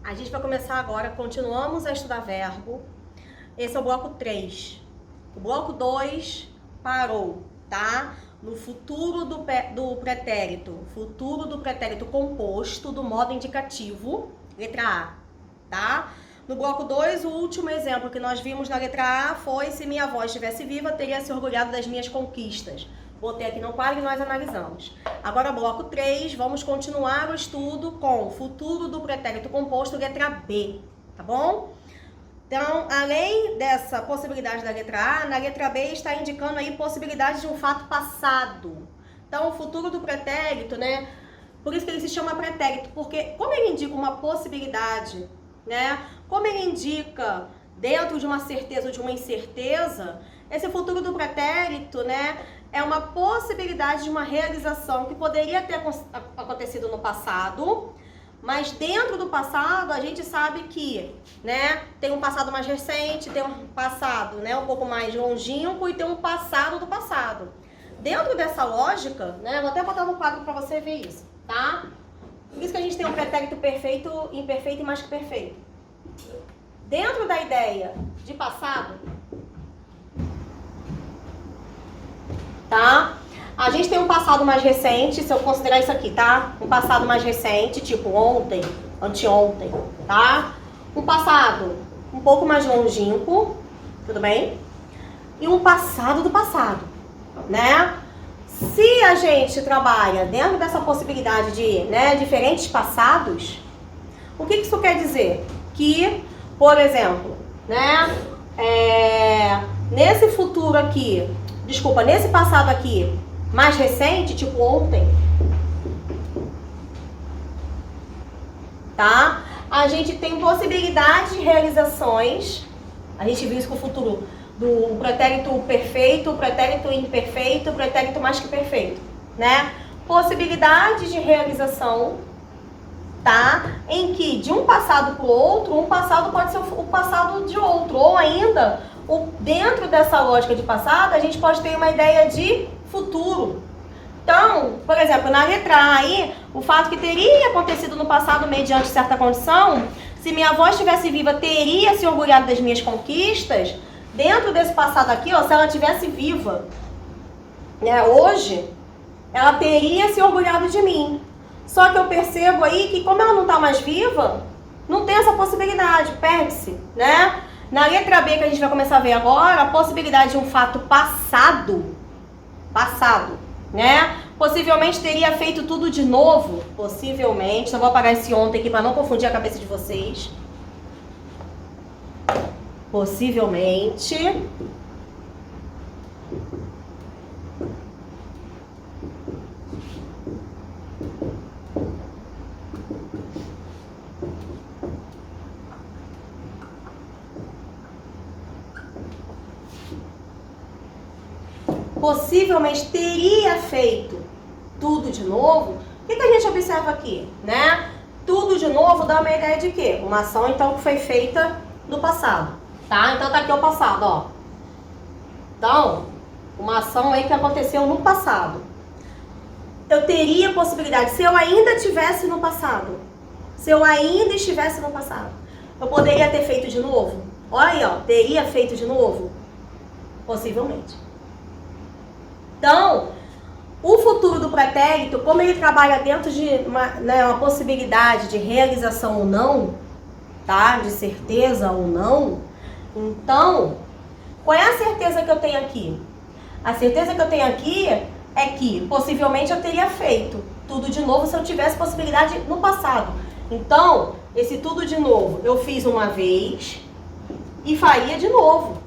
A gente vai começar agora, continuamos a estudar verbo. Esse é o bloco 3. O bloco 2 parou, tá? No futuro do pretérito. Futuro do pretérito composto do modo indicativo, letra A, tá? No bloco 2, o último exemplo que nós vimos na letra A foi: se minha avó estivesse viva, teria se orgulhado das minhas conquistas. Botei aqui no quadro e nós analisamos. Agora, bloco 3, vamos continuar o estudo com o futuro do pretérito composto, letra B, tá bom? Então, além dessa possibilidade da letra A, na letra B está indicando aí possibilidade de um fato passado. Então, o futuro do pretérito, né? Por isso que ele se chama pretérito, porque como ele indica uma possibilidade, né? Como ele indica dentro de uma certeza ou de uma incerteza, esse futuro do pretérito, né, é uma possibilidade de uma realização que poderia ter acontecido no passado, mas dentro do passado a gente sabe que, né, tem um passado mais recente, tem um passado, né, um pouco mais longínquo e tem um passado do passado. Dentro dessa lógica, né, vou até botar no quadro para você ver isso, tá? Por isso que a gente tem um pretérito perfeito, imperfeito e mais que perfeito. Dentro da ideia de passado, tá? A gente tem um passado mais recente, se eu considerar isso aqui, tá? Um passado mais recente, tipo ontem, anteontem, tá? Um passado um pouco mais longínquo, tudo bem? E um passado do passado, né? Se a gente trabalha dentro dessa possibilidade de, né, diferentes passados, o que isso quer dizer? Que, por exemplo, né, nesse futuro aqui, desculpa, nesse passado aqui, mais recente, tipo ontem, tá? A gente tem possibilidade de realizações. A gente viu isso com o futuro do pretérito perfeito, pretérito imperfeito, pretérito mais que perfeito, né? Possibilidade de realização, tá? Em que de um passado para o outro, um passado pode ser o passado de outro, ou ainda, dentro dessa lógica de passado, a gente pode ter uma ideia de futuro. Então, por exemplo, na letra A aí, o fato que teria acontecido no passado mediante certa condição, se minha avó estivesse viva, teria se orgulhado das minhas conquistas. Dentro desse passado aqui, ó, se ela estivesse viva, né, hoje, ela teria se orgulhado de mim. Só que eu percebo aí que, como ela não está mais viva, não tem essa possibilidade, perde-se, né? Na letra B, que a gente vai começar a ver agora, a possibilidade de um fato passado, né? Possivelmente teria feito tudo de novo, possivelmente. Só vou apagar esse ontem aqui para não confundir a cabeça de vocês. Possivelmente. Possivelmente teria feito tudo de novo. O que a gente observa aqui, né? Tudo de novo dá uma ideia de quê? Uma ação, então, que foi feita no passado, tá? Então, tá aqui o passado, ó. Então, uma ação aí que aconteceu no passado. Eu teria possibilidade, se eu ainda estivesse no passado, eu poderia ter feito de novo? Olha aí, ó, teria feito de novo? Possivelmente. Então, o futuro do pretérito, como ele trabalha dentro de uma possibilidade de realização ou não, tá? De certeza ou não. Então, qual é a certeza que eu tenho aqui? A certeza que eu tenho aqui é que possivelmente eu teria feito tudo de novo se eu tivesse possibilidade no passado. Então, esse tudo de novo eu fiz uma vez e faria de novo.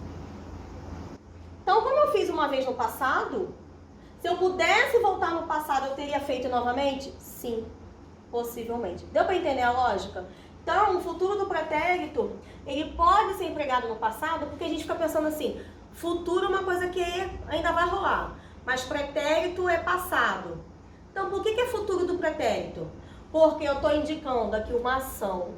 Então, como eu fiz uma vez no passado, se eu pudesse voltar no passado, eu teria feito novamente? Sim, possivelmente. Deu para entender a lógica? Então, o futuro do pretérito, ele pode ser empregado no passado, porque a gente fica pensando assim, futuro é uma coisa que ainda vai rolar, mas pretérito é passado. Então, por que é futuro do pretérito? Porque eu estou indicando aqui uma ação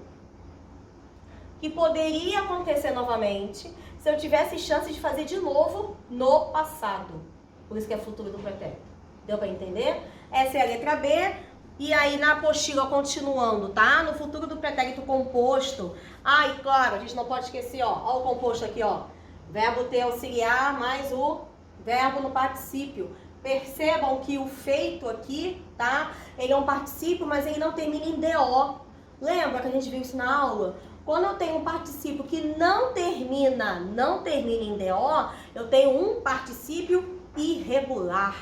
que poderia acontecer novamente se eu tivesse chance de fazer de novo no passado. Por isso que é futuro do pretérito. Deu para entender? Essa é a letra B. E aí na apostila continuando, tá? No futuro do pretérito composto. Ah, e claro, a gente não pode esquecer, ó o composto aqui, ó. Verbo ter auxiliar mais o verbo no particípio. Percebam que o feito aqui, tá? Ele é um particípio, mas ele não termina em DO. Lembra que a gente viu isso na aula? Quando eu tenho um particípio que não termina em DO, eu tenho um particípio irregular,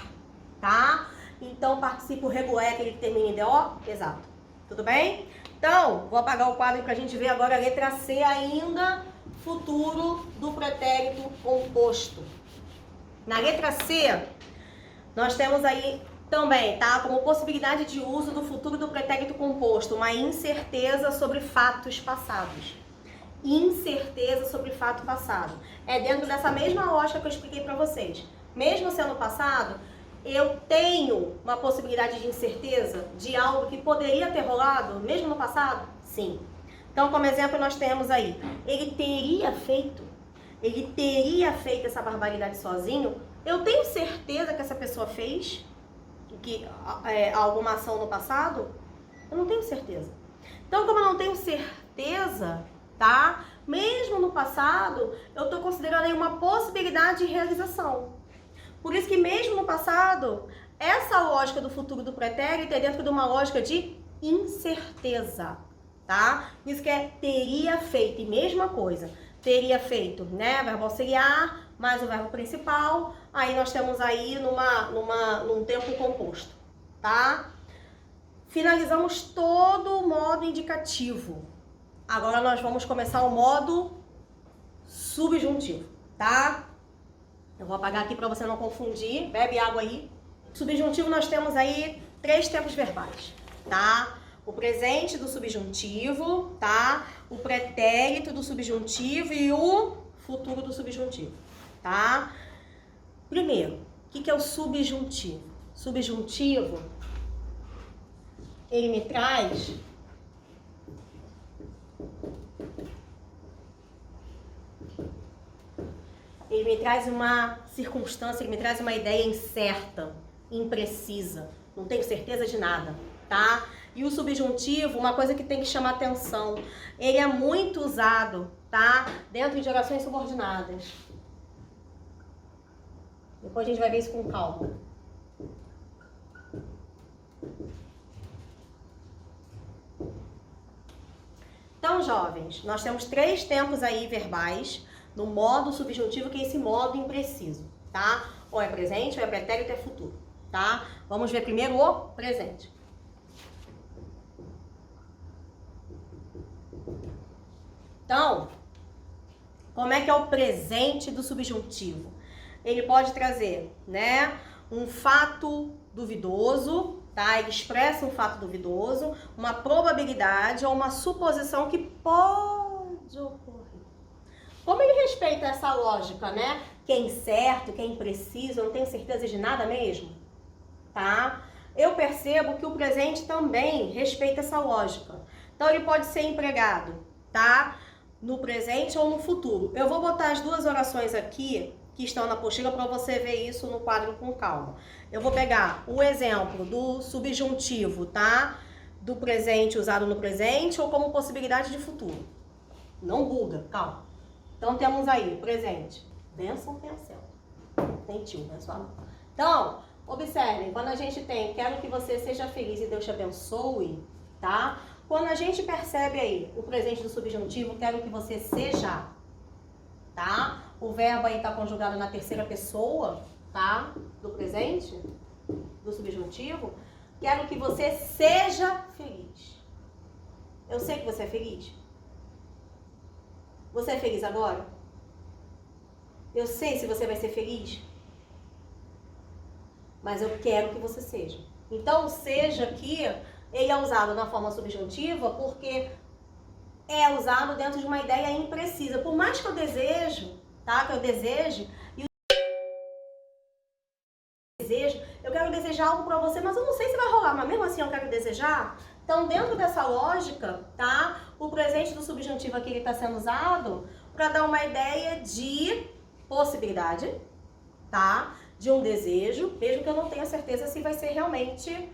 tá? Então, particípio regular é aquele que termina em DO? Exato. Tudo bem? Então, vou apagar o quadro para a gente ver agora a letra C ainda, futuro do pretérito composto. Na letra C, nós temos aí também, tá? Como possibilidade de uso do futuro do pretérito composto, uma incerteza sobre fatos passados. Incerteza sobre fato passado. É dentro dessa mesma lógica que eu expliquei para vocês. Mesmo sendo passado, eu tenho uma possibilidade de incerteza de algo que poderia ter rolado, mesmo no passado? Sim. Então, como exemplo, nós temos aí, ele teria feito essa barbaridade sozinho? Eu tenho certeza que essa pessoa fez alguma ação no passado? Eu não tenho certeza. Então, como eu não tenho certeza, tá? Mesmo no passado, eu estou considerando aí uma possibilidade de realização. Por isso que mesmo no passado, essa lógica do futuro do pretérito é dentro de uma lógica de incerteza, tá? Por isso que é teria feito, e mesma coisa. Teria feito, né? Verbo auxiliar, mais o verbo principal. Aí nós temos aí num tempo composto, tá? Finalizamos todo o modo indicativo. Agora nós vamos começar o modo subjuntivo, tá? Eu vou apagar aqui para você não confundir. Bebe água aí. Subjuntivo nós temos aí 3 tempos verbais, tá? O presente do subjuntivo, tá? O pretérito do subjuntivo e o futuro do subjuntivo, tá? Primeiro, o que é o subjuntivo? Subjuntivo, ele me traz uma circunstância, ele me traz uma ideia incerta, imprecisa, não tenho certeza de nada, tá? E o subjuntivo, uma coisa que tem que chamar atenção, ele é muito usado, tá? Dentro de orações subordinadas. Depois a gente vai ver isso com calma. Então, jovens, nós temos 3 tempos aí verbais no modo subjuntivo, que é esse modo impreciso, tá? Ou é presente, ou é pretérito, ou é futuro, tá? Vamos ver primeiro o presente. Então, como é que é o presente do subjuntivo? Ele pode trazer, né, um fato duvidoso, tá? Ele expressa um fato duvidoso, uma probabilidade ou uma suposição que pode ocorrer. Como ele respeita essa lógica, né? Que é incerto, que é impreciso, eu não tenho certeza de nada mesmo, tá? Eu percebo que o presente também respeita essa lógica. Então, ele pode ser empregado, tá? No presente ou no futuro. Eu vou botar as 2 orações aqui que estão na apostila para você ver isso no quadro com calma. Eu vou pegar o exemplo do subjuntivo, tá? Do presente usado no presente ou como possibilidade de futuro. Não buga, calma. Então, temos aí, presente. Bênção tem a céu. Tem tio, né? Sua mão. Então, observem, quando a gente tem quero que você seja feliz e Deus te abençoe, tá? Quando a gente percebe aí o presente do subjuntivo, quero que você seja, tá? O verbo aí tá conjugado na terceira pessoa, tá? Do presente, do subjuntivo. Quero que você seja feliz. Eu sei que você é feliz. Você é feliz agora? Eu sei se você vai ser feliz. Mas eu quero que você seja. Então, seja aqui, ele é usado na forma subjuntiva porque é usado dentro de uma ideia imprecisa. Por mais que eu desejo, tá? Que eu deseje, eu quero desejar algo pra você, mas eu não sei se vai rolar, mas mesmo assim eu quero desejar. Então, dentro dessa lógica, tá? O presente do subjuntivo aqui está sendo usado para dar uma ideia de possibilidade, tá? De um desejo, mesmo que eu não tenha certeza se vai ser realmente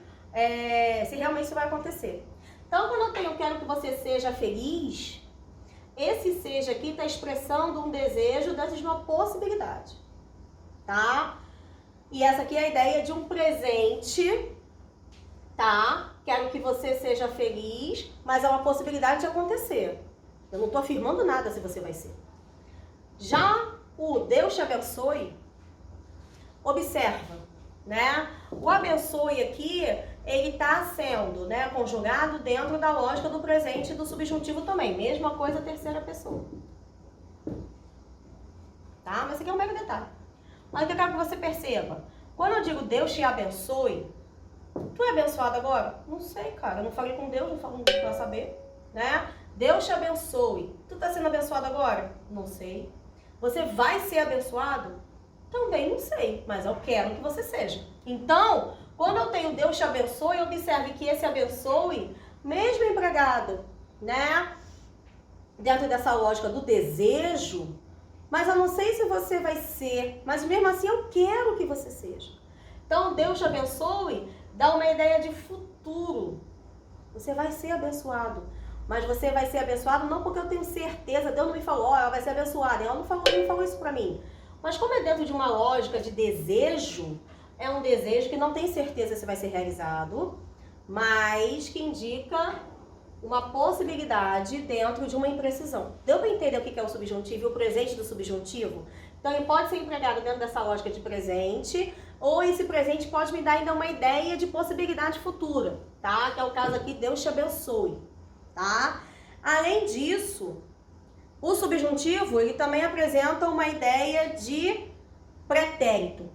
se realmente isso vai acontecer. Então, quando eu tenho quero que você seja feliz, esse seja aqui está expressando um desejo dentro de uma possibilidade, tá? E essa aqui é a ideia de um presente, tá? Quero que você seja feliz, mas é uma possibilidade de acontecer. Eu não estou afirmando nada se você vai ser. Já o Deus te abençoe, observa, né? O abençoe aqui, ele está sendo, né, conjugado dentro da lógica do presente e do subjuntivo também. Mesma coisa, terceira pessoa. Tá? Mas esse aqui é um mero detalhe. Mas eu quero que você perceba. Quando eu digo Deus te abençoe, tu é abençoado agora? Não sei, cara. Eu não falei com Deus, não falo pra saber, né? Deus te abençoe. Tu tá sendo abençoado agora? Não sei. Você vai ser abençoado? Também não sei, mas eu quero que você seja. Então, quando eu tenho Deus te abençoe, observe que esse abençoe, mesmo empregado, né? Dentro dessa lógica do desejo, mas eu não sei se você vai ser, mas mesmo assim eu quero que você seja. Então, Deus te abençoe, dá uma ideia de futuro. Você vai ser abençoado. Mas você vai ser abençoado não porque eu tenho certeza, Deus não me falou, ó, ela vai ser abençoada. Ela não falou isso pra mim. Mas como é dentro de uma lógica de desejo, é um desejo que não tem certeza se vai ser realizado, mas que indica uma possibilidade dentro de uma imprecisão. Deu para entender o que é o subjuntivo e o presente do subjuntivo? Então, ele pode ser empregado dentro dessa lógica de presente, ou esse presente pode me dar ainda uma ideia de possibilidade futura, tá? Que é o caso aqui, Deus te abençoe, tá? Além disso, o subjuntivo, ele também apresenta uma ideia de pretérito,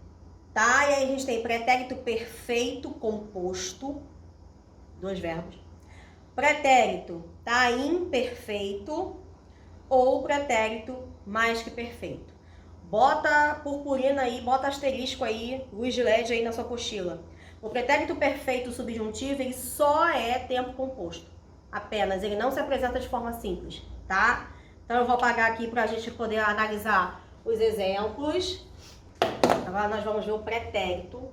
tá? E aí a gente tem pretérito perfeito composto, dois verbos. Pretérito, tá? Imperfeito ou pretérito mais que perfeito. Bota purpurina aí, bota asterisco aí, luz de LED aí na sua apostila. O pretérito perfeito subjuntivo, ele só é tempo composto. Apenas, ele não se apresenta de forma simples, tá? Então eu vou apagar aqui para a gente poder analisar os exemplos. Agora nós vamos ver o pretérito.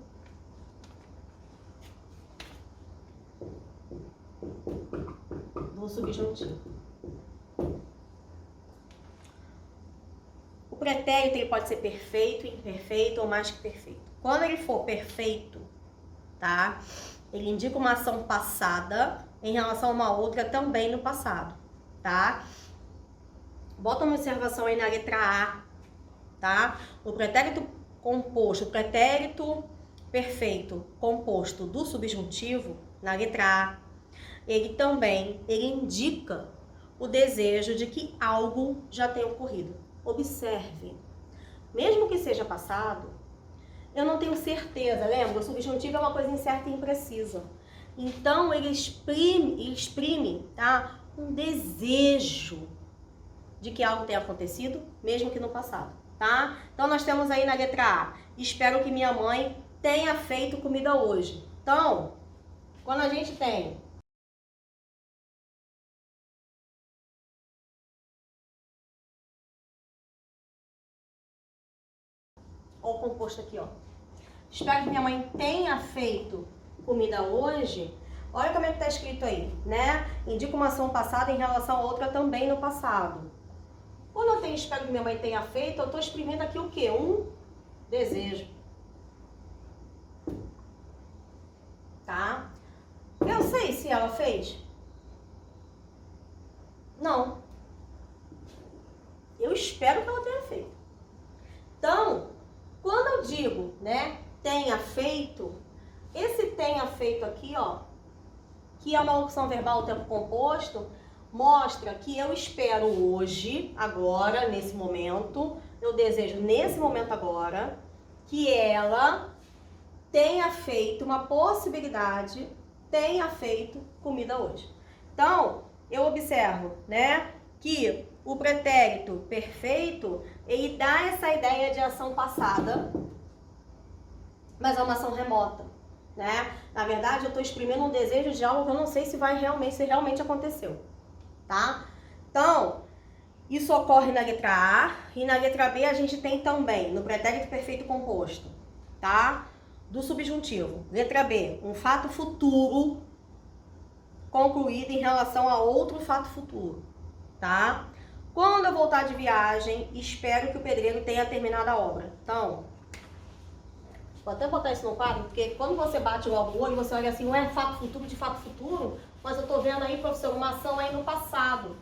Do subjuntivo. O pretérito ele pode ser perfeito, imperfeito ou mais que perfeito. Quando ele for perfeito, tá? Ele indica uma ação passada em relação a uma outra também no passado, tá? Bota uma observação aí na letra A, tá? O pretérito composto, o pretérito perfeito composto do subjuntivo, na letra A, ele indica o desejo de que algo já tenha ocorrido. Observe, mesmo que seja passado, eu não tenho certeza, lembra? O subjuntivo é uma coisa incerta e imprecisa. Então, ele exprime, tá? Um desejo de que algo tenha acontecido, mesmo que no passado, tá? Então, nós temos aí na letra A, espero que minha mãe tenha feito comida hoje. Então, quando a gente tem o composto aqui, ó. Espero que minha mãe tenha feito comida hoje. Olha como é que tá escrito aí, né? Indica uma ação passada em relação a outra também no passado. Quando eu tenho espero que minha mãe tenha feito, eu tô exprimindo aqui o quê? Um desejo. Tá? Eu sei se ela fez? Não. Eu espero que ela tenha feito. Então, quando eu digo, né, tenha feito, esse tenha feito aqui, ó, que é uma locução verbal tempo composto, mostra que eu espero hoje, agora, nesse momento, eu desejo nesse momento agora, que ela tenha feito uma possibilidade, tenha feito comida hoje. Então, eu observo, né, que o pretérito perfeito, ele dá essa ideia de ação passada, mas é uma ação remota, né? Na verdade, eu estou exprimindo um desejo de algo que eu não sei se realmente aconteceu, tá? Então, isso ocorre na letra A e na letra B a gente tem também, no pretérito perfeito composto, tá? do subjuntivo. Letra B, um fato futuro concluído em relação a outro fato futuro, tá? Quando eu voltar de viagem, espero que o pedreiro tenha terminado a obra. Então, vou até botar isso no quadro, porque quando você bate logo o olho, você olha assim, não é fato futuro de fato futuro, mas eu tô vendo aí, professor, uma ação aí no passado.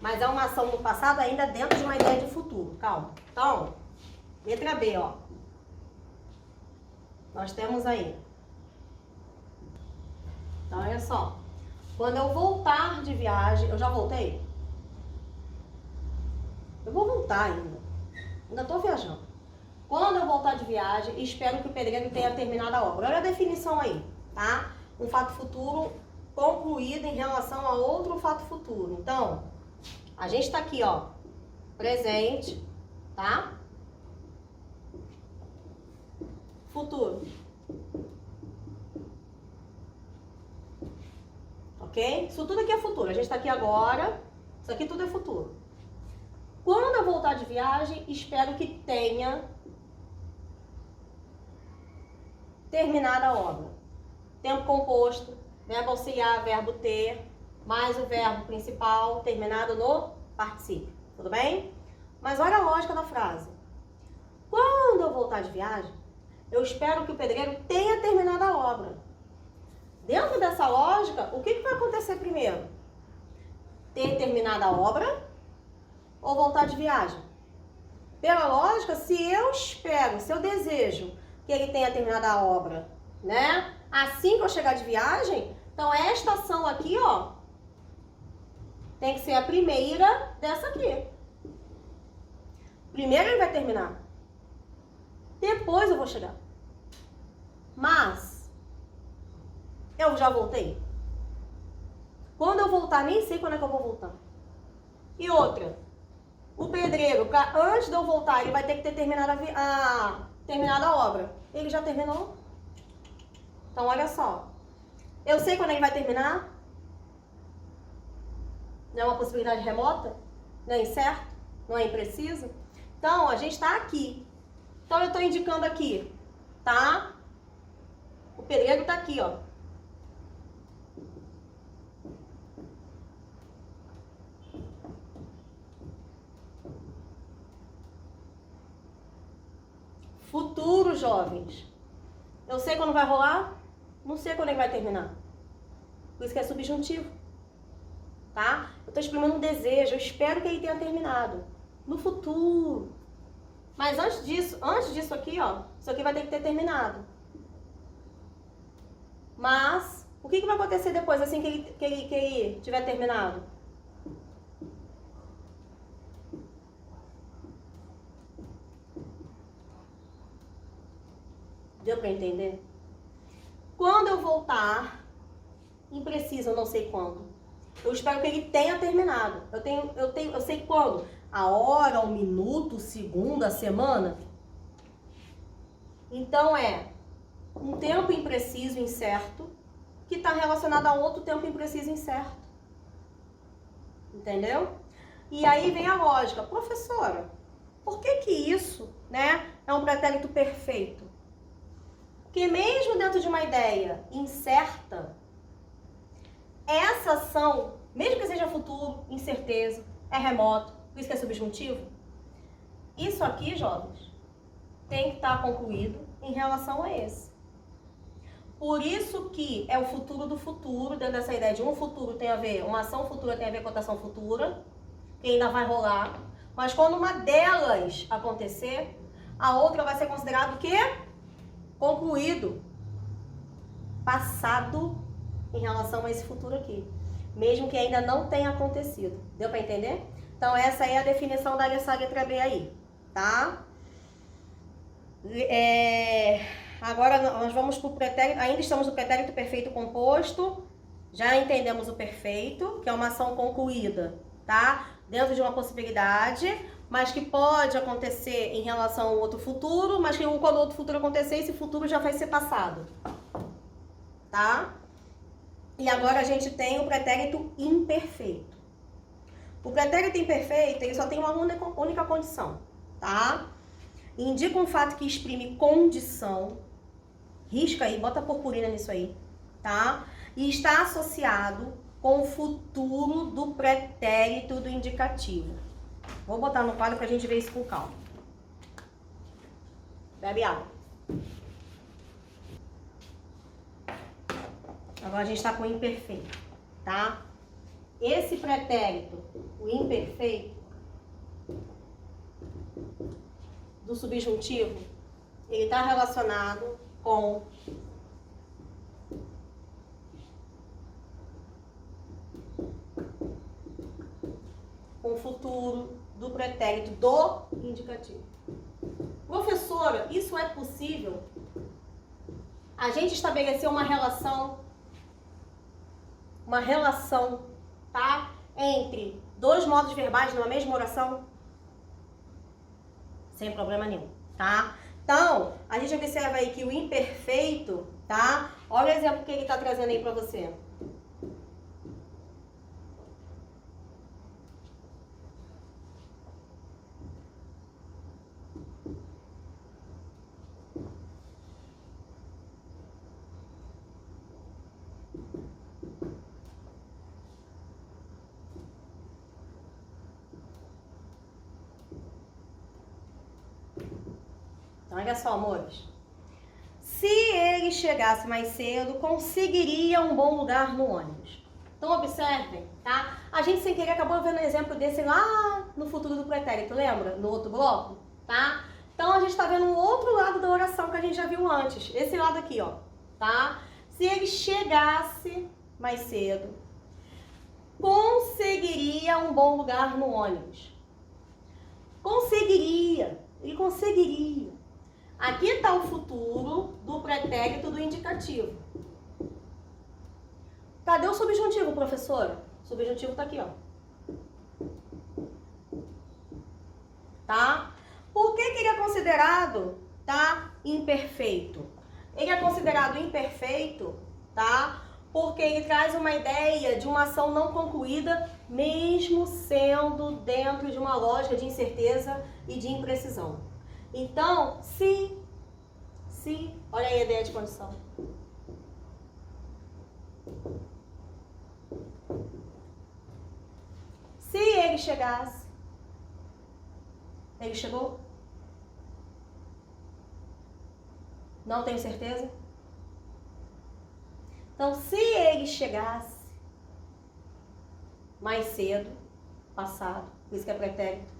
Mas é uma ação no passado ainda dentro de uma ideia de futuro. Calma. Então, letra B, ó. Nós temos aí. Então, olha só. Quando eu voltar de viagem... Eu já voltei? Eu vou voltar ainda. Ainda tô viajando. Quando eu voltar de viagem, espero que o pedreiro tenha terminado a obra. Olha a definição aí, tá? Um fato futuro concluído em relação a outro fato futuro. Então, a gente tá aqui, ó. Presente, tá? Futuro. Ok? Isso tudo aqui é futuro. A gente tá aqui agora. Isso aqui tudo é futuro. Quando eu voltar de viagem, espero que tenha terminado a obra. Tempo composto, verbo auxiliar, verbo ter, mais o verbo principal, terminado no particípio. Tudo bem? Mas olha a lógica da frase. Quando eu voltar de viagem, eu espero que o pedreiro tenha terminado a obra. Dentro dessa lógica, o que vai acontecer primeiro? Ter terminado a obra ou voltar de viagem? Pela lógica, se eu espero, se eu desejo que ele tenha terminado a obra, né? Assim que eu chegar de viagem, então esta ação aqui, ó, tem que ser a primeira dessa aqui. Primeiro ele vai terminar. Depois eu vou chegar. Mas eu já voltei. Quando eu voltar, nem sei quando é que eu vou voltar. E outra, o pedreiro, antes de eu voltar, ele vai ter que ter terminado terminado a obra. Ele já terminou? Então, olha só. Eu sei quando ele vai terminar? Não é uma possibilidade remota? Não é incerto? Não é impreciso? Então, a gente está aqui. Então, eu estou indicando aqui, tá? O pedreiro está aqui, ó. Futuro, jovens. Eu sei quando vai rolar? Não sei quando ele vai terminar. Por isso que é subjuntivo. Tá? Eu estou exprimando um desejo. Eu espero que ele tenha terminado. No futuro. Mas antes disso aqui, ó. Isso aqui vai ter que ter terminado. Mas, o que vai acontecer depois, assim que ele tiver terminado? Deu para entender? Quando eu voltar, impreciso, eu não sei quando. Eu espero que ele tenha terminado. Eu sei quando. A hora, o minuto, o segundo, a semana. Então é um tempo impreciso, incerto, que está relacionado a outro tempo impreciso, incerto. Entendeu? E aí vem a lógica. Professora, por que isso, né, é um pretérito perfeito? Porque mesmo dentro de uma ideia incerta, essa ação, mesmo que seja futuro, incerteza, é remoto, por isso que é subjuntivo, isso aqui, jovens, tem que estar concluído em relação a esse. Por isso que é o futuro do futuro, dentro dessa ideia de um futuro tem a ver, uma ação futura tem a ver com a ação futura, que ainda vai rolar, mas quando uma delas acontecer, a outra vai ser considerada o quê? Concluído, passado em relação a esse futuro aqui, mesmo que ainda não tenha acontecido. Deu para entender? Então essa é a definição da letra B aí, tá? Agora nós vamos para o pretérito, ainda estamos no pretérito perfeito composto, já entendemos o perfeito, que é uma ação concluída, tá? Dentro de uma possibilidade, mas que pode acontecer em relação ao outro futuro, mas que quando o outro futuro acontecer, esse futuro já vai ser passado, tá? E agora a gente tem o pretérito imperfeito. O pretérito imperfeito, ele só tem uma única condição, tá? Indica um fato que exprime condição, Risca aí, bota purpurina nisso aí, tá? E está associado com o futuro do pretérito do indicativo. Vou botar no quadro pra gente ver isso com calma. Bebe água. Agora a gente tá com o imperfeito, tá? Esse pretérito, o imperfeito, do subjuntivo, ele está relacionado com o futuro do pretérito do indicativo. Professora, isso é possível? A gente estabeleceu uma relação, tá? Entre dois modos verbais numa mesma oração? Sem problema nenhum, tá? Então, a gente observa aí que o imperfeito, tá? Olha o exemplo que ele tá trazendo aí pra você. Então, olha só, amores. Se ele chegasse mais cedo, conseguiria um bom lugar no ônibus. Então, observem, tá? A gente, sem querer, acabou vendo um exemplo desse lá no futuro do pretérito, lembra? No outro bloco, tá? Então, a gente tá vendo o outro lado da oração que a gente já viu antes. Esse lado aqui, ó, tá? Se ele chegasse mais cedo, conseguiria um bom lugar no ônibus. Conseguiria. Ele conseguiria. Aqui está o futuro do pretérito do indicativo. Cadê o subjuntivo, professora? O subjuntivo está aqui, ó. Tá? Por que ele é considerado, tá, imperfeito? Ele é considerado imperfeito, tá? Porque ele traz uma ideia de uma ação não concluída, mesmo sendo dentro de uma lógica de incerteza e de imprecisão. Então, se, olha aí a ideia de condição. Se ele chegasse, ele chegou? Não tenho certeza? Então, se ele chegasse mais cedo, passado, por isso que é pretérito,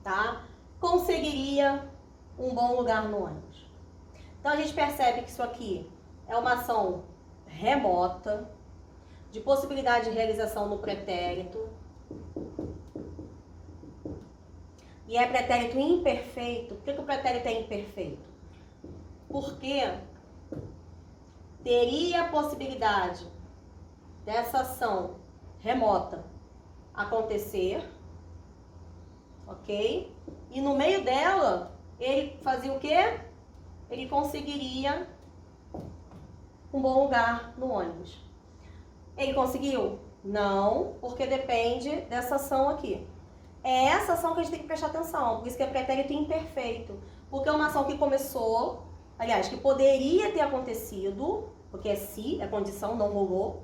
tá? Conseguiria um bom lugar no ônibus. Então, a gente percebe que isso aqui é uma ação remota, de possibilidade de realização no pretérito, e é pretérito imperfeito. Por que o pretérito é imperfeito? Porque teria a possibilidade dessa ação remota acontecer, ok? E no meio dela, ele fazia o quê? Ele conseguiria um bom lugar no ônibus. Ele conseguiu? Não, porque depende dessa ação aqui. É essa ação que a gente tem que prestar atenção, por isso que é pretérito imperfeito. Porque é uma ação que começou, aliás, que poderia ter acontecido, porque é se, é condição, não rolou,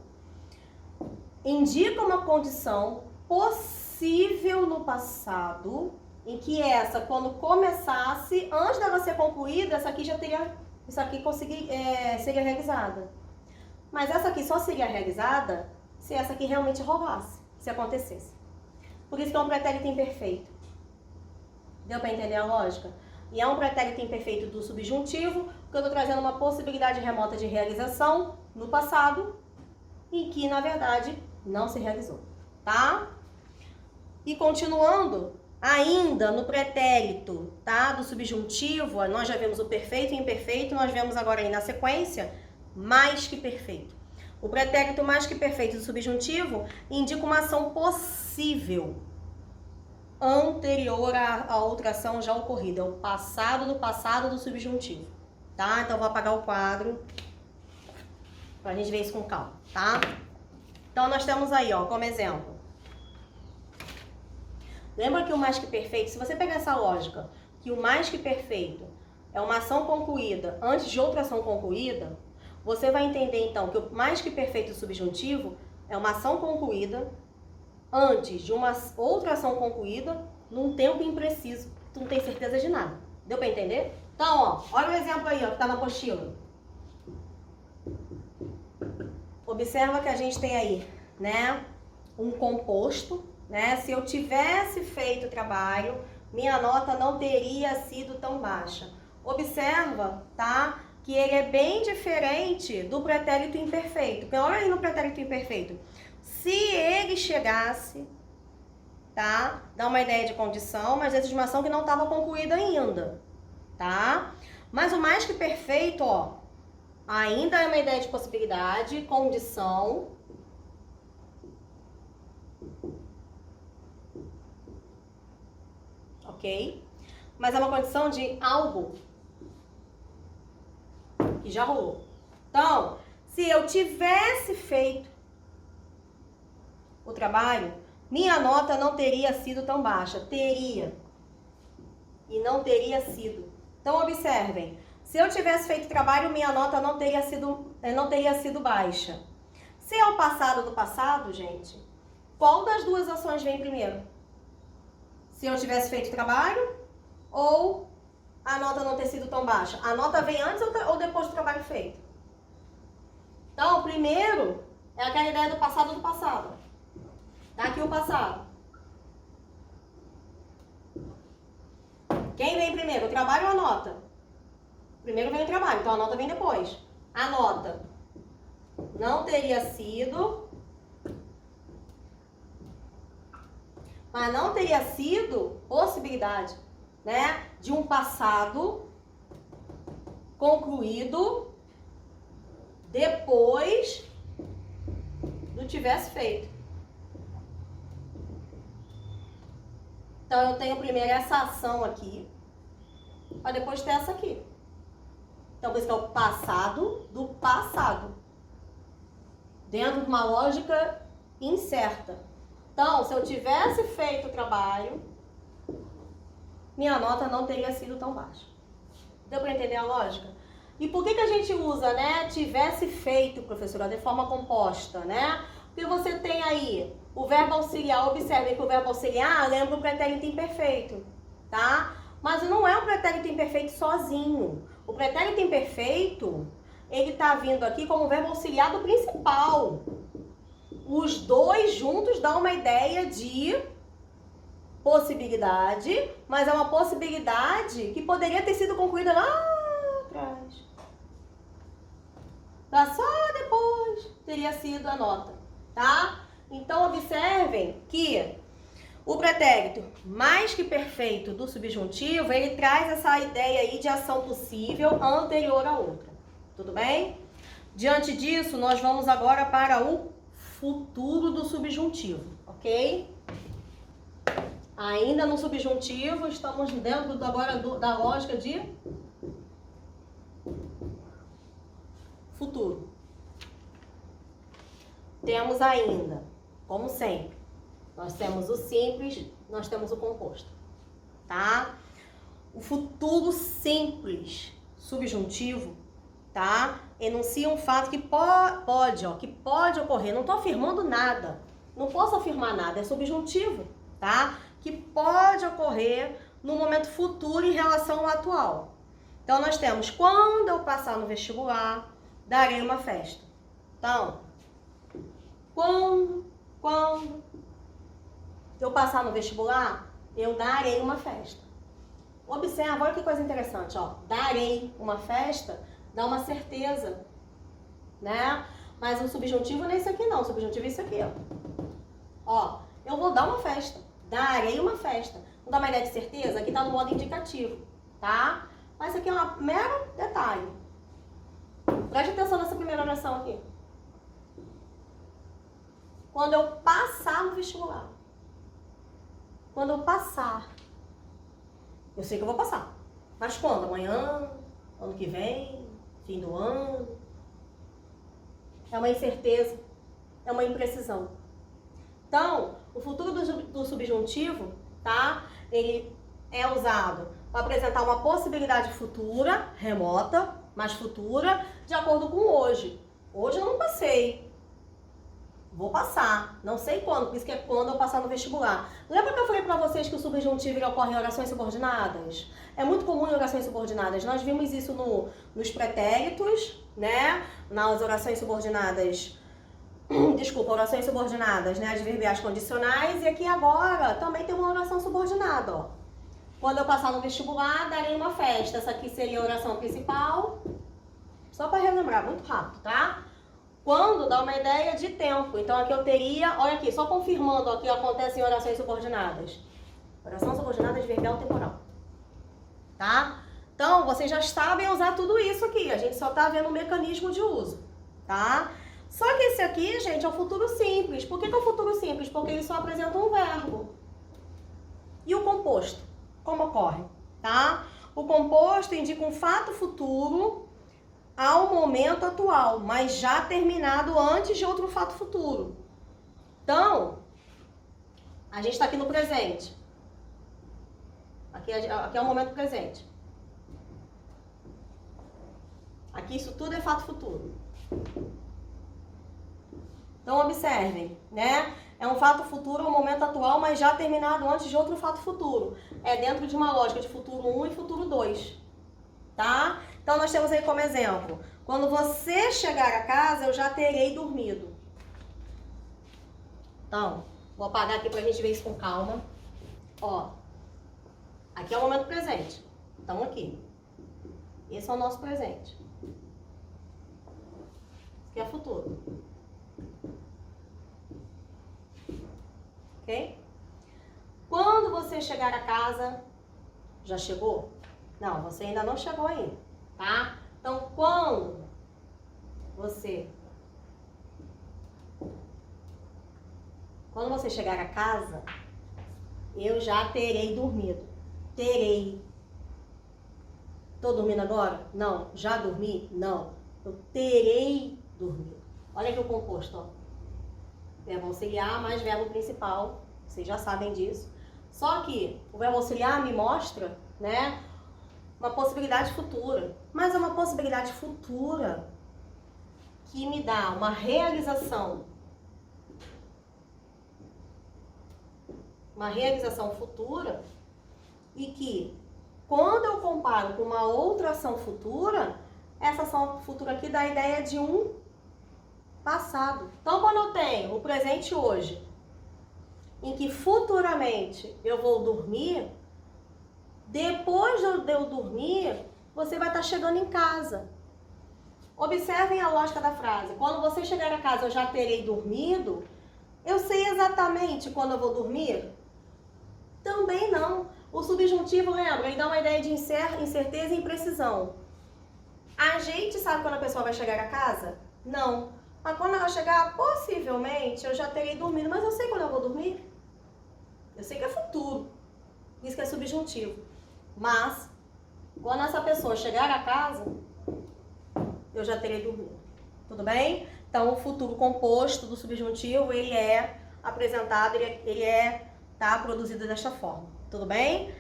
indica uma condição possível no passado, em que essa, quando começasse, antes dela ser concluída, essa aqui já teria, isso aqui seria realizada. Mas essa aqui só seria realizada se essa aqui realmente rolasse, se acontecesse. Por isso que é um pretérito imperfeito. Deu para entender a lógica? E é um pretérito imperfeito do subjuntivo, porque eu estou trazendo uma possibilidade remota de realização no passado, em que, na verdade, não se realizou, tá? E continuando, ainda no pretérito, tá, do subjuntivo, nós já vimos o perfeito e imperfeito, nós vemos agora aí na sequência, mais que perfeito. O pretérito mais que perfeito do subjuntivo indica uma ação possível anterior à outra ação já ocorrida. É o passado do passado do subjuntivo, tá? Então, vou apagar o quadro pra gente ver isso com calma, tá? Então, nós temos aí, ó, como exemplo. Lembra que o mais que perfeito, se você pegar essa lógica, que o mais que perfeito é uma ação concluída antes de outra ação concluída, você vai entender então que o mais que perfeito subjuntivo é uma ação concluída antes de uma outra ação concluída num tempo impreciso. Tu não tem certeza de nada. Deu pra entender? Então, ó, olha o exemplo aí, ó, que tá na apostila. Observa que a gente tem aí, né, um composto, né? Se eu tivesse feito o trabalho, minha nota não teria sido tão baixa. Observa, tá? Que ele é bem diferente do pretérito imperfeito. Porque olha aí no pretérito imperfeito. Se ele chegasse, tá? Dá uma ideia de condição, mas essa de uma ação que não estava concluída ainda, tá? Mas o mais que perfeito, ó, ainda é uma ideia de possibilidade, condição. Ok? Mas é uma condição de algo que já rolou. Então, se eu tivesse feito o trabalho, minha nota não teria sido tão baixa. Teria. E não teria sido. Então, observem. Se eu tivesse feito o trabalho, minha nota não teria sido baixa. Se é o passado do passado, gente, qual das duas ações vem primeiro? Se eu tivesse feito o trabalho ou a nota não ter sido tão baixa? A nota vem antes ou depois do trabalho feito? Então, primeiro é aquela ideia do passado do passado. Tá aqui o passado. Quem vem primeiro, o trabalho ou a nota? Primeiro vem o trabalho, então a nota vem depois. A nota não teria sido, mas não teria sido possibilidade, né, de um passado concluído depois do tivesse feito. Então eu tenho primeiro essa ação aqui, para depois ter essa aqui. Então por isso que é o passado do passado, dentro de uma lógica incerta. Então, se eu tivesse feito o trabalho, minha nota não teria sido tão baixa. Deu para entender a lógica? E por que a gente usa, né, tivesse feito, professora, de forma composta, né? Porque você tem aí o verbo auxiliar. Observem que o verbo auxiliar lembra o pretérito imperfeito, tá? Mas não é um pretérito imperfeito sozinho. O pretérito imperfeito, ele tá vindo aqui como verbo auxiliar do principal. Os dois juntos dão uma ideia de possibilidade, mas é uma possibilidade que poderia ter sido concluída lá atrás. Tá? Só depois teria sido a nota, tá? Então, observem que o pretérito mais que perfeito do subjuntivo, ele traz essa ideia aí de ação possível anterior à outra. Tudo bem? Diante disso, nós vamos agora para o futuro do subjuntivo, ok? Ainda no subjuntivo, estamos dentro agora da lógica de futuro. Temos ainda, como sempre, nós temos o simples, nós temos o composto, tá? O futuro simples subjuntivo, tá? Enuncia um fato que pode ocorrer. Não estou afirmando nada, não posso afirmar nada, é subjuntivo, tá? Que pode ocorrer no momento futuro em relação ao atual. Então, nós temos, quando eu passar no vestibular, darei uma festa. Então, quando eu passar no vestibular, eu darei uma festa. Observa, olha que coisa interessante, ó. Darei uma festa, dá uma certeza, né? Mas o subjuntivo não é isso aqui não, o subjuntivo é isso aqui, ó. Eu vou dar uma festa, darei uma festa. Não dá uma ideia de certeza? Aqui tá no modo indicativo, tá? Mas isso aqui é um mero detalhe. Preste atenção nessa primeira oração aqui. Quando eu passar no vestibular. Quando eu passar. Eu sei que eu vou passar. Mas quando? Amanhã? Ano que vem? Fim do ano? É uma incerteza. É uma imprecisão. Então, o futuro do subjuntivo, tá? Ele é usado Vou apresentar uma possibilidade futura, remota, mas futura, de acordo com hoje. Hoje eu não passei. Vou passar. Não sei quando, por isso que é quando eu passar no vestibular. Lembra que eu falei pra vocês que o subjuntivo ocorre em orações subordinadas? É muito comum em orações subordinadas. Nós vimos isso nos pretéritos, né? Nas orações subordinadas... Desculpa, orações subordinadas, né? Adverbiais condicionais. E aqui agora também tem uma oração subordinada, ó. Quando eu passar no vestibular, darei uma festa. Essa aqui seria a oração principal. Só para relembrar, muito rápido, tá? Quando dá uma ideia de tempo. Então aqui eu teria, olha aqui, só confirmando o que acontece em orações subordinadas. Oração subordinada adverbial temporal. Tá? Então vocês já sabem usar tudo isso aqui. A gente só tá vendo o mecanismo de uso, tá? Só que esse aqui, gente, é o futuro simples. Por que é o futuro simples? Porque ele só apresenta um verbo. E o composto? Como ocorre? Tá? O composto indica um fato futuro ao momento atual, mas já terminado antes de outro fato futuro. Então, a gente está aqui no presente. Aqui é o momento presente. Aqui isso tudo é fato futuro. Então, observem, né? É um fato futuro ao momento atual, mas já terminado antes de outro fato futuro. É dentro de uma lógica de futuro 1 e futuro 2. Tá? Então, nós temos aí como exemplo. Quando você chegar a casa, eu já terei dormido. Então, vou apagar aqui pra gente ver isso com calma. Ó, aqui é o momento presente. Então, aqui. Esse é o nosso presente. Aqui é futuro. Ok? Quando você chegar a casa, já chegou? Não, você ainda não chegou ainda, tá? Então, quando você chegar a casa, eu já terei dormido. Terei. Tô dormindo agora? Não. Já dormi? Não. Eu terei dormido. Olha aqui o composto, ó. Verbo auxiliar mais verbo principal. Vocês já sabem disso. Só que o verbo auxiliar me mostra, né, uma possibilidade futura. Mas é uma possibilidade futura que me dá uma realização. Uma realização futura e que, quando eu comparo com uma outra ação futura, essa ação futura aqui dá a ideia de um passado. Então, quando eu tenho o presente hoje, em que futuramente eu vou dormir, depois de eu dormir, você vai estar chegando em casa. Observem a lógica da frase. Quando você chegar a casa, eu já terei dormido. Eu sei exatamente quando eu vou dormir? Também não. O subjuntivo, lembra, ele dá uma ideia de incerteza e imprecisão. A gente sabe quando a pessoa vai chegar a casa? Não. Mas quando ela chegar, possivelmente, eu já terei dormido. Mas eu sei quando eu vou dormir. Eu sei que é futuro. Isso que é subjuntivo. Mas, quando essa pessoa chegar a casa, eu já terei dormido. Tudo bem? Então, o futuro composto do subjuntivo, ele é apresentado, tá produzido desta forma. Tudo bem?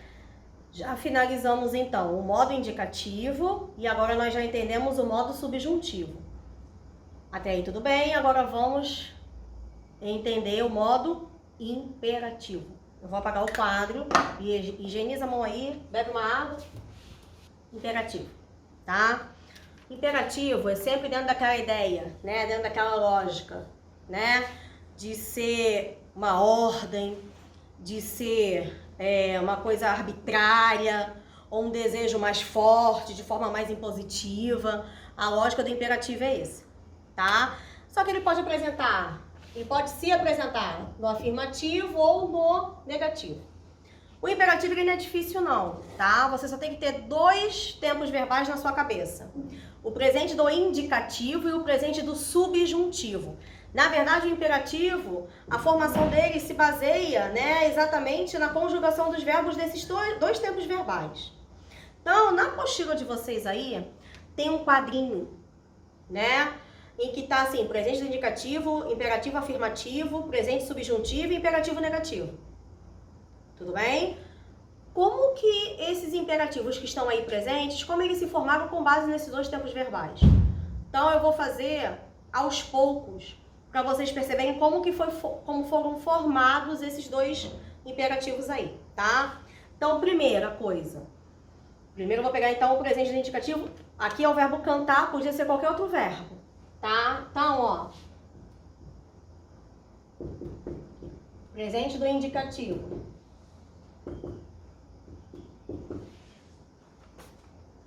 Já finalizamos, então, o modo indicativo e agora nós já entendemos o modo subjuntivo. Até aí tudo bem? Agora vamos entender o modo imperativo. Eu vou apagar o quadro e higieniza a mão aí, bebe uma água. Imperativo, tá? Imperativo é sempre dentro daquela ideia, né? Dentro daquela lógica, né? De ser uma ordem, de ser uma coisa arbitrária, ou um desejo mais forte, de forma mais impositiva. A lógica do imperativo é esse, tá? Só que ele pode se apresentar no afirmativo ou no negativo. O imperativo ele não é difícil não, tá? Você só tem que ter dois tempos verbais na sua cabeça. O presente do indicativo e o presente do subjuntivo. Na verdade, o imperativo, a formação dele se baseia, né, exatamente na conjugação dos verbos desses dois tempos verbais. Então, na apostila de vocês aí, tem um quadrinho, né, em que tá assim, presente do indicativo, imperativo afirmativo, presente subjuntivo e imperativo negativo. Tudo bem? como que esses imperativos que estão aí presentes, como eles se formaram com base nesses dois tempos verbais? Então eu vou fazer aos poucos, para vocês perceberem como foram formados esses dois imperativos aí, tá? Então, primeira coisa. Primeiro eu vou pegar então o presente do indicativo. Aqui é o verbo cantar, podia ser qualquer outro verbo, tá? Então, ó. Presente do indicativo.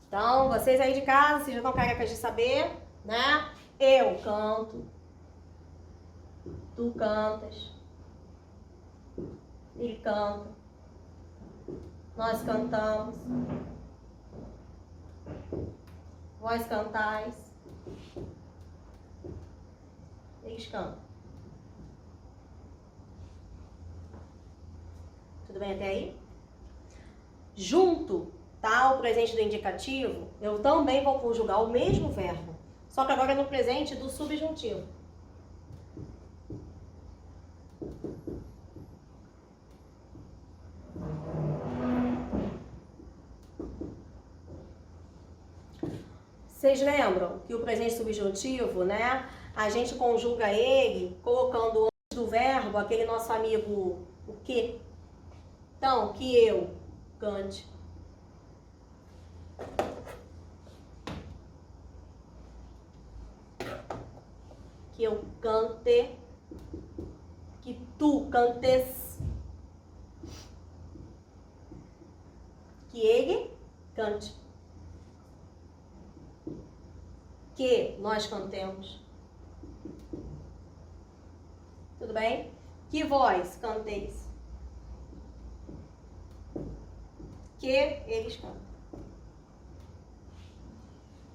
Então, vocês aí de casa, vocês já estão carecas de saber, né? Eu canto. Tu cantas. Ele canta. Nós cantamos. Vós cantais. Eles cantam. Tudo bem até aí? Junto, tá? O presente do indicativo, eu também vou conjugar o mesmo verbo, só que agora no presente do subjuntivo. Vocês lembram que o presente subjuntivo, né? A gente conjuga ele colocando antes do verbo aquele nosso amigo o que. Então, que eu cante. Que eu cante. Que tu cantes. Que ele cante. Que nós cantemos. Tudo bem? Que vós canteis. Que eles cantam.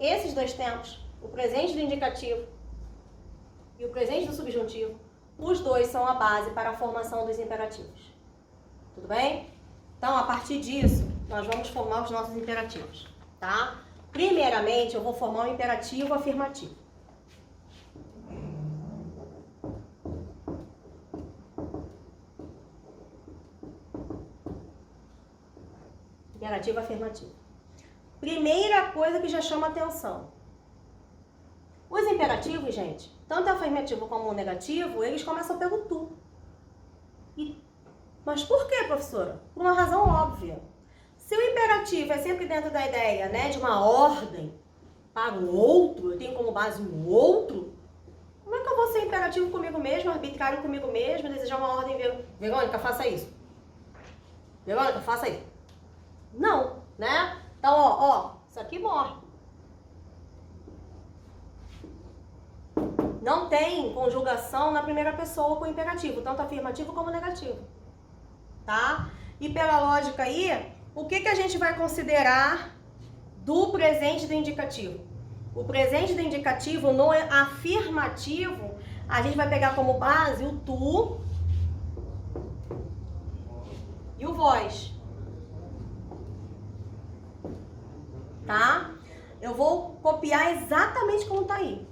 Esses dois tempos, o presente do indicativo e o presente do subjuntivo, os dois são a base para a formação dos imperativos. Tudo bem? Então, a partir disso, nós vamos formar os nossos imperativos, tá? Primeiramente, eu vou formar um imperativo afirmativo. Imperativo afirmativo. Primeira coisa que já chama atenção. Os imperativos, gente, tanto afirmativo como negativo, eles começam pelo tu. Mas por que, professora? Por uma razão óbvia. Se o imperativo é sempre dentro da ideia, né, de uma ordem para o outro, eu tenho como base o outro, como é que eu vou ser imperativo comigo mesmo, arbitrário comigo mesmo, desejar uma ordem, Verônica, faça isso. Verônica, faça isso. Não, né? Então, ó, isso aqui morre. Não tem conjugação na primeira pessoa com imperativo, tanto afirmativo como negativo, tá? E pela lógica aí, o que a gente vai considerar do presente do indicativo? O presente do indicativo no afirmativo, a gente vai pegar como base o tu e o vós. Tá? Eu vou copiar exatamente como tá aí.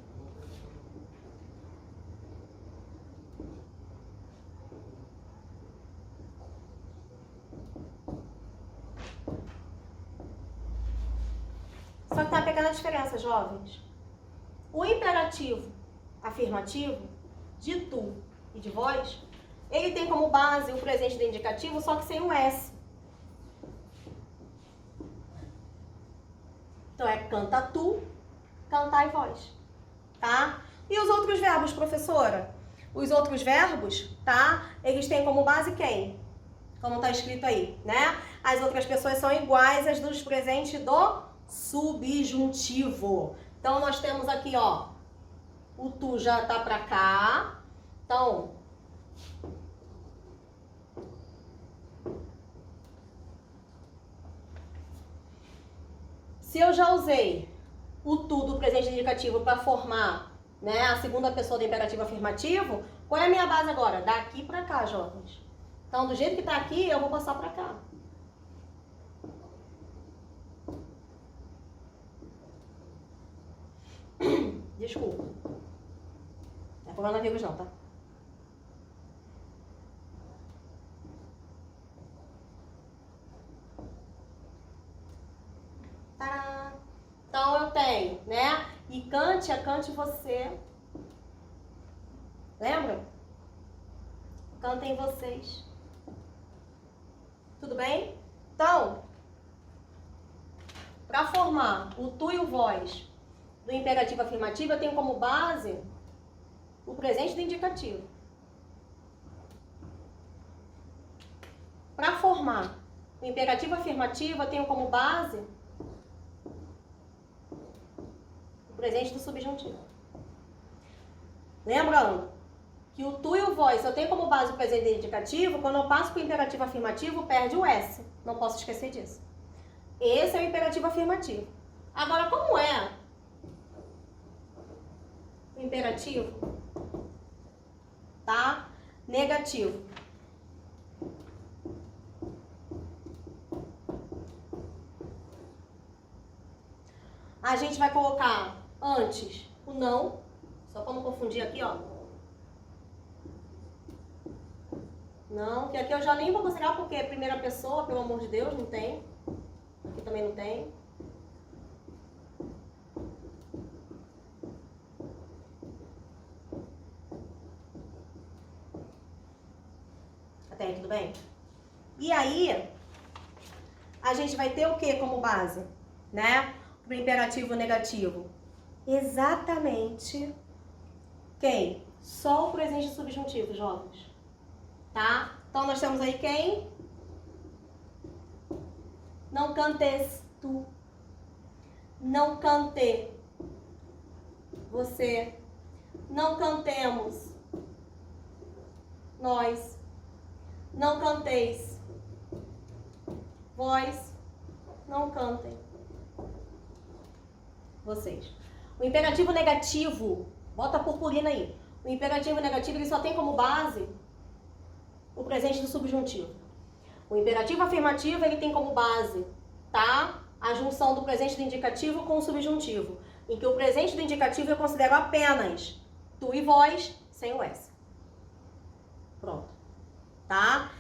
Só que tem uma pequena diferença, jovens. O imperativo afirmativo de tu e de vós, ele tem como base o presente do indicativo, só que sem um S. Então é canta tu, cantai vós, tá? E os outros verbos, professora? Os outros verbos, tá? Eles têm como base quem? Como tá escrito aí, né? As outras pessoas são iguais às dos presentes do subjuntivo. Então nós temos aqui, ó, o tu já tá pra cá. Então, se eu já usei o tu do presente indicativo para formar, né, a segunda pessoa do imperativo afirmativo, qual é a minha base agora? Daqui para cá, jovens. Então, do jeito que tá aqui, eu vou passar para cá. Desculpa. Não é coronavírus não, tá? tenho, né? E cante, cante você. Lembra? Cantem vocês. Tudo bem? Então, para formar o tu e o vós do imperativo afirmativo, eu tenho como base o presente do indicativo. Para formar o imperativo afirmativo, eu tenho como base o presente do subjuntivo. Lembrando que o tu e o vós, se eu tenho como base o presente do indicativo, quando eu passo para o imperativo afirmativo, perde o S. Não posso esquecer disso. Esse é o imperativo afirmativo. Agora, como é o imperativo, tá? Negativo. A gente vai colocar antes o não, só para não confundir aqui, ó. Não, que aqui eu já nem vou considerar porque é primeira pessoa, pelo amor de Deus, não tem. Aqui também não tem. Até aí, tudo bem? E aí, a gente vai ter o que como base, né? Para o imperativo negativo. Exatamente quem? Só o presente subjuntivo, jovens. Tá? Então, nós temos aí quem? Não cantes tu. Não cante você. Não cantemos nós. Não canteis vós. Não cantem vocês. O imperativo negativo, bota a purpurina aí. O imperativo negativo ele só tem como base o presente do subjuntivo. O imperativo afirmativo ele tem como base, tá? A junção do presente do indicativo com o subjuntivo, em que o presente do indicativo eu considero apenas tu e vós sem o S. Pronto, tá?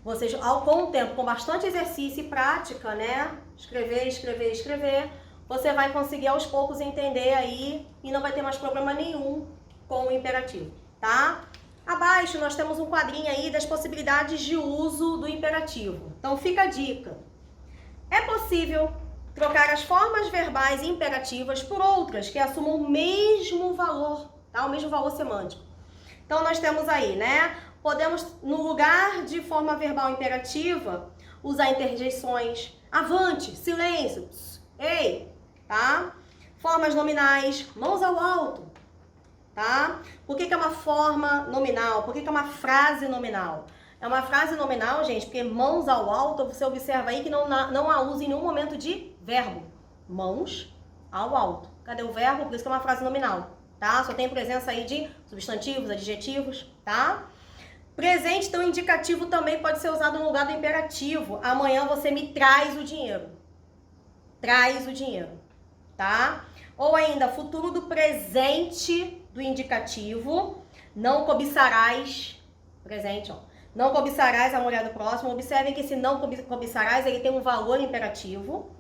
Vocês, com o tempo, com bastante exercício e prática, né? Escrever, você vai conseguir aos poucos entender aí e não vai ter mais problema nenhum com o imperativo, tá? Abaixo nós temos um quadrinho aí das possibilidades de uso do imperativo. Então fica a dica. É possível trocar as formas verbais imperativas por outras que assumam o mesmo valor, tá? O mesmo valor semântico. Então nós temos aí, né? Podemos, no lugar de forma verbal imperativa, usar interjeições. Avante, silêncio, ei, tá? Formas nominais, mãos ao alto. Tá? Por que é uma forma nominal? Por que é uma frase nominal? É uma frase nominal, gente, porque mãos ao alto, você observa aí que não a usa em nenhum momento de verbo. Mãos ao alto. Cadê o verbo? Por isso que é uma frase nominal, tá? Só tem presença aí de substantivos, adjetivos, tá? Presente, então, indicativo também pode ser usado no lugar do imperativo. Amanhã você me traz o dinheiro. Traz o dinheiro, tá? Ou ainda, futuro do presente do indicativo, não cobiçarás, presente, ó, não cobiçarás a mulher do próximo. Observem que esse não cobiçarás, ele tem um valor imperativo.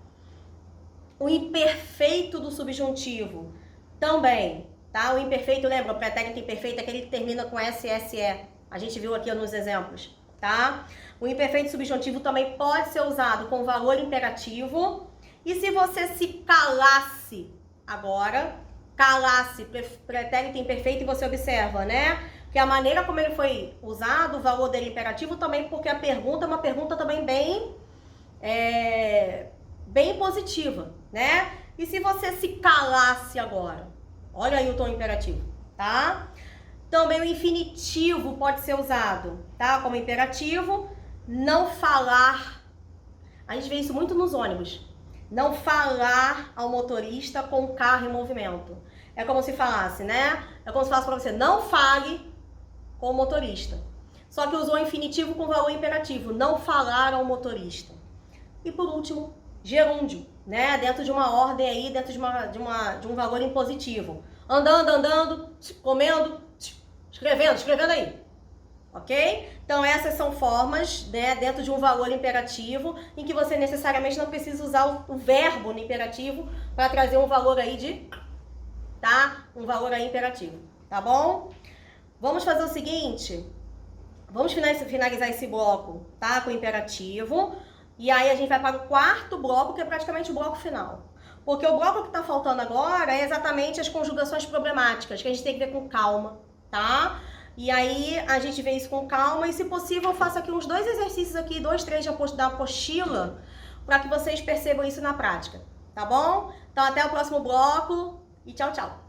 O imperfeito do subjuntivo também, tá? O imperfeito, lembra, o pretérito imperfeito é aquele que termina com SSE. A gente viu aqui nos exemplos, tá? O imperfeito subjuntivo também pode ser usado com valor imperativo. E se você se calasse agora, calasse, pretérito imperfeito, e você observa, né? Que a maneira como ele foi usado, o valor dele imperativo também, porque a pergunta é uma pergunta também bem positiva, né? E se você se calasse agora? Olha aí o tom imperativo, tá? Também o infinitivo pode ser usado, tá? Como imperativo, não falar. A gente vê isso muito nos ônibus. Não falar ao motorista com o carro em movimento. É como se falasse, né? É como se falasse para você, não fale com o motorista. Só que usou infinitivo com valor imperativo, não falar ao motorista. E por último, gerúndio, né? Dentro de uma ordem aí, dentro de um valor impositivo. Andando, comendo, escrevendo aí. ok? Então essas são formas, né, dentro de um valor imperativo, em que você necessariamente não precisa usar o verbo no imperativo para trazer um valor aí de, tá? Um valor aí imperativo, tá bom? Vamos fazer o seguinte, vamos finalizar esse bloco, tá? Com o imperativo, e aí a gente vai para o quarto bloco, que é praticamente o bloco final. Porque o bloco que tá faltando agora é exatamente as conjugações problemáticas, que a gente tem que ver com calma, tá? E aí a gente vê isso com calma e, se possível, eu faço aqui uns 2 exercícios aqui, 2, 3 da apostila, para que vocês percebam isso na prática, tá bom? Então até o próximo bloco e tchau, tchau!